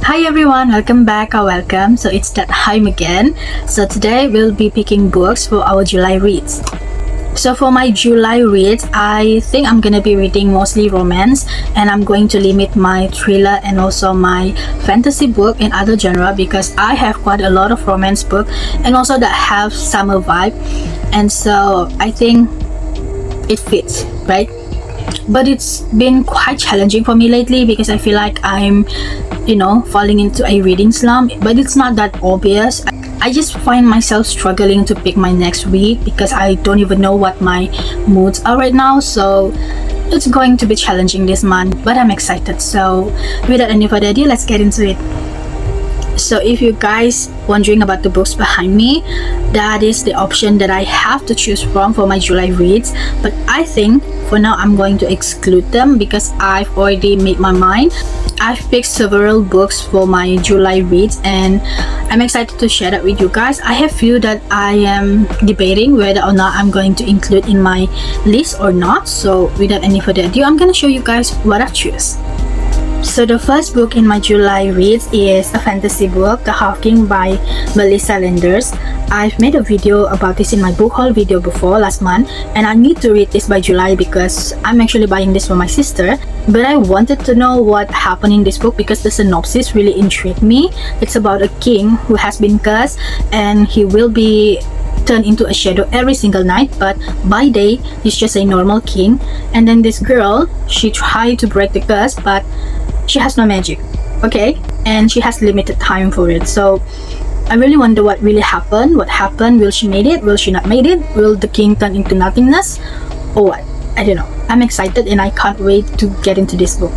Hi everyone, welcome back or welcome. So it's that time again. So today we'll be picking books for our July reads. So for my July reads, I think I'm gonna be reading mostly romance, and I'm going to limit my thriller and also my fantasy book in other genre because I have quite a lot of romance book and also that have summer vibe, and so I think it fits, right? But it's been quite challenging for me lately because I feel like I'm falling into a reading slump, but it's not that obvious. I just find myself struggling to pick my next read because I don't even know what my moods are right now, so it's going to be challenging this month, but I'm excited. So without any further ado, let's get into it. So if you guys wondering about the books behind me, that is the option that I have to choose from for my July reads, but I think for now I'm going to exclude them because I've already made my mind. I've picked several books for my July reads and I'm excited to share that with you guys. I have few that I am debating whether or not I'm going to include in my list or not. So without any further ado, I'm gonna show you guys what I choose. So the first book in my July reads is a fantasy book, The Hawking by Melissa Lenders. I've made a video about this in my book haul video before last month, and I need to read this by July because I'm actually buying this for my sister. But I wanted to know what happened in this book because the synopsis really intrigued me. It's about a king who has been cursed and he will be turned into a shadow every single night, but by day he's just a normal king. And then this girl, she tried to break the curse, but she has no magic, okay, and she has limited time for it. So I really wonder what really happened. What happened? Will she made it? Will she not made it? Will the king turn into nothingness or what? I don't know. I'm excited and I can't wait to get into this book.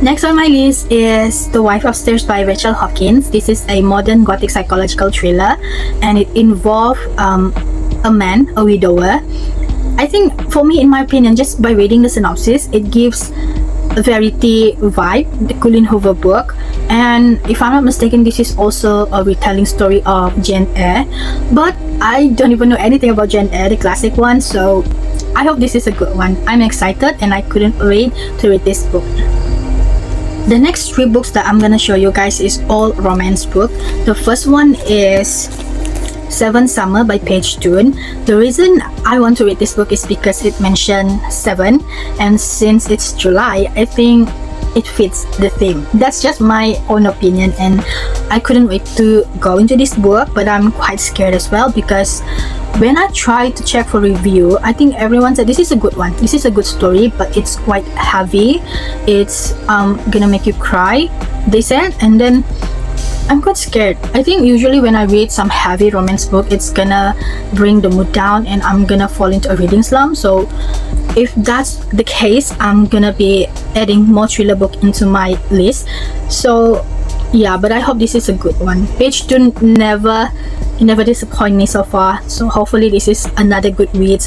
Next on my list is The Wife Upstairs by Rachel Hawkins. This is a modern gothic psychological thriller and it involves a man, a widower. I think for me, in my opinion, just by reading the synopsis, it gives a Verity vibe, the Colleen Hoover book. And if I'm not mistaken, this is also a retelling story of Jane Eyre, but I don't even know anything about Jane Eyre, the classic one, so I hope this is a good one. I'm excited and I couldn't wait to read this book. The next three books that I'm gonna show you guys is all romance book. The first one is Seven Summer by Paige Toon. The reason I want to read this book is because it mentioned 7, and since it's July, I think it fits the theme. That's just my own opinion and I couldn't wait to go into this book, but I'm quite scared as well because when I tried to check for review, I think everyone said this is a good one, this is a good story, but it's quite heavy, it's gonna make you cry, they said. And then I'm quite scared. I think usually when I read some heavy romance book, it's gonna bring the mood down and I'm gonna fall into a reading slump. So if that's the case, I'm gonna be adding more thriller book into my list. So yeah, but I hope this is a good one. Paige Toon never disappoint me so far, so hopefully this is another good read,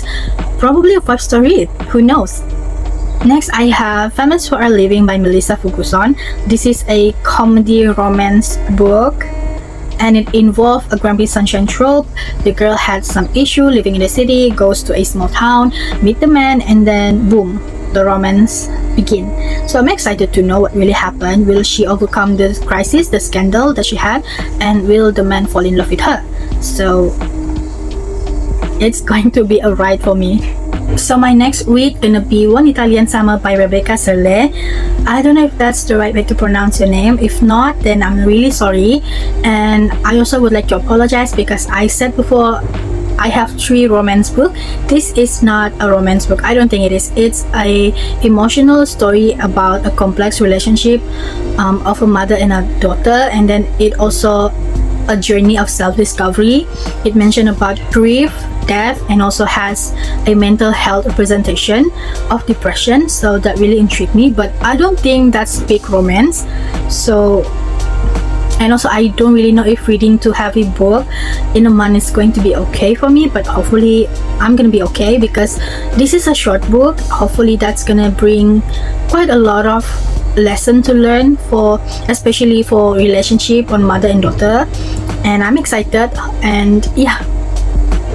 probably a 5-star read, who knows. Next, I have Feminist for a Living by Melissa Ferguson. This is a comedy romance book and it involves a grumpy sunshine trope. The girl had some issue living in the city, goes to a small town, meet the man, and then boom, the romance begin. So I'm excited to know what really happened. Will she overcome the crisis, the scandal that she had, and will the man fall in love with her? So it's going to be a ride for me. So my next read gonna be One Italian Summer by Rebecca Serle. I don't know if that's the right way to pronounce your name. If not, then I'm really sorry. And I also would like to apologize because I said before I have 3 romance books. This is not a romance book. I don't think it is. It's a emotional story about a complex relationship of a mother and a daughter, and then it also a journey of self-discovery. It mentioned about grief, death, and also has a mental health representation of depression, so that really intrigued me, but I don't think that's big romance. So, and also I don't really know if reading too heavy book in a month is going to be okay for me, but hopefully I'm gonna be okay because this is a short book. Hopefully that's gonna bring quite a lot of lesson to learn, for especially for relationship on mother and daughter, and I'm excited. And yeah,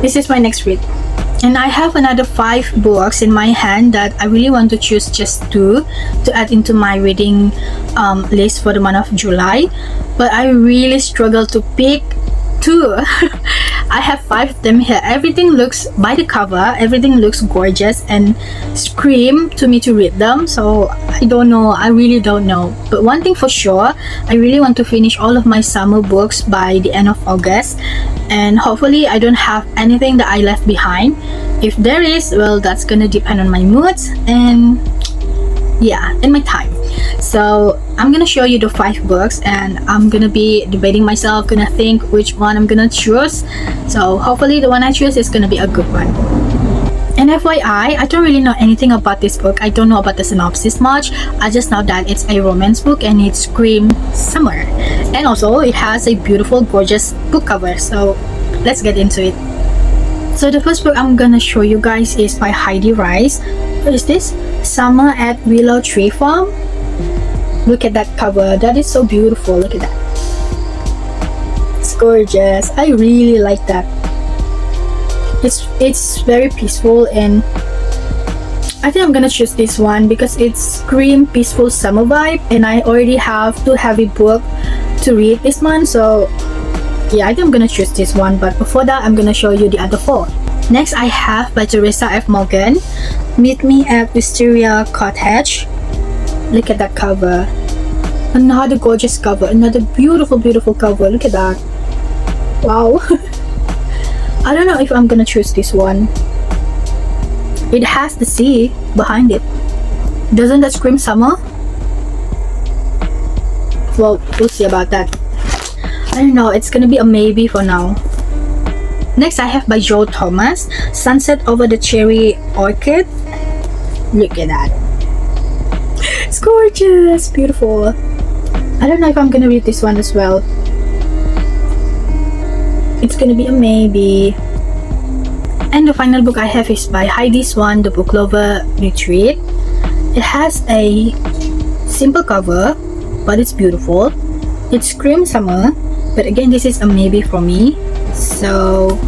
this is my next read. And I have another 5 books in my hand that I really want to choose just 2 to add into my reading list for the month of July. But I really struggle to pick 2. I have 5 of them here. Everything looks, by the cover, everything looks gorgeous and scream to me to read them. So I don't know, I really don't know. But one thing for sure, I really want to finish all of my summer books by the end of August. And hopefully I don't have anything that I left behind. If there is, well, that's gonna depend on my moods and yeah, and my time. So I'm gonna show you the 5 books and I'm gonna be debating myself, gonna think which one I'm gonna choose. So hopefully the one I choose is gonna be a good one. And FYI, I don't really know anything about this book. I don't know about the synopsis much. I just know that it's a romance book and it screams summer. And also it has a beautiful, gorgeous book cover. So let's get into it. So the first book I'm gonna show you guys is by Heidi Rice. What is this? Summer at Willow Tree Farm. Look at that cover. That is so beautiful. Look at that. It's gorgeous. I really like that. It's very peaceful and I think I'm gonna choose this one because it's scream peaceful summer vibe and I already have 2 heavy books to read this month. So yeah, I think I'm gonna choose this one, but before that I'm gonna show you the other 4. Next I have by Teresa F. Morgan, Meet Me at Wisteria Cottage. Look at that cover. Another gorgeous cover, another beautiful cover. Look at that. Wow. I don't know if I'm gonna choose this one. It has the sea behind it. Doesn't that scream summer? Well, we'll see about that. I don't know, it's gonna be a maybe for now. Next I have by Joe Thomas, Sunset Over the Cherry Orchid. Look at that. It's gorgeous, beautiful. I don't know if I'm gonna read this one as well. It's gonna be a maybe. And the final book I have is by Heidi Swan, The Book Lover Retreat. It has a simple cover, but it's beautiful. It screams summer, but again, this is a maybe for me. So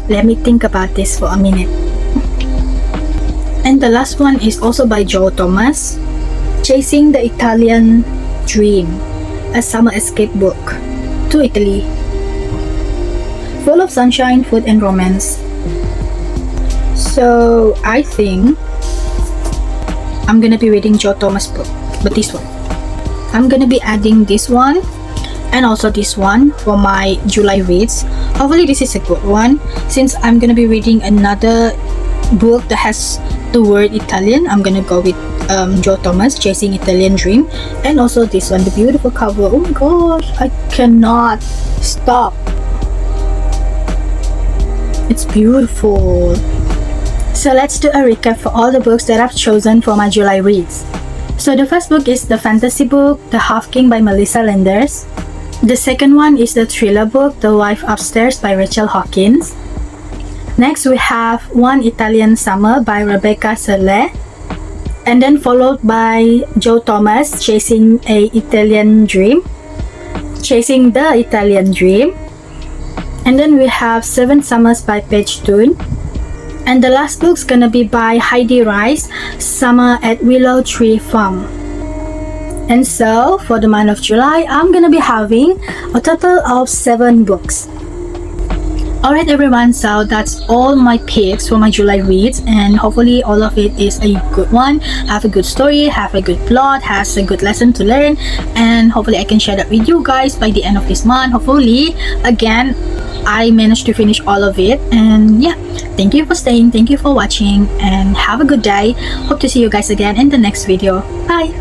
let me think about this for a minute. And the last one is also by Joe Thomas, Chasing the Italian Dream, a summer escape book to Italy, full of sunshine, food and romance. So I think I'm gonna be reading Joe Thomas book, but this one I'm gonna be adding this one and also this one for my July reads. Hopefully this is a good one since I'm gonna be reading another book that has the word Italian. I'm gonna go with Joe Thomas, Chasing Italian Dream, and also this one, the beautiful cover. Oh my gosh, I cannot stop. It's beautiful. So let's do a recap for all the books that I've chosen for my July reads. So the first book is the fantasy book, The Half King by Melissa Lenders. The second one is the thriller book, The Wife Upstairs by Rachel Hawkins. Next we have One Italian Summer by Rebecca Serle. And then followed by Joe Thomas, Chasing the Italian Dream. And then we have Seven Summers by Paige Toon. And the last book's gonna be by Heidi Rice, Summer at Willow Tree Farm. And so for the month of July, I'm gonna be having a total of 7 books. Alright everyone, so that's all my picks for my July reads, and hopefully all of it is a good one, have a good story, have a good plot, has a good lesson to learn, and hopefully I can share that with you guys by the end of this month. Hopefully, again, I managed to finish all of it. And yeah, thank you for staying, thank you for watching, and have a good day. Hope to see you guys again in the next video. Bye!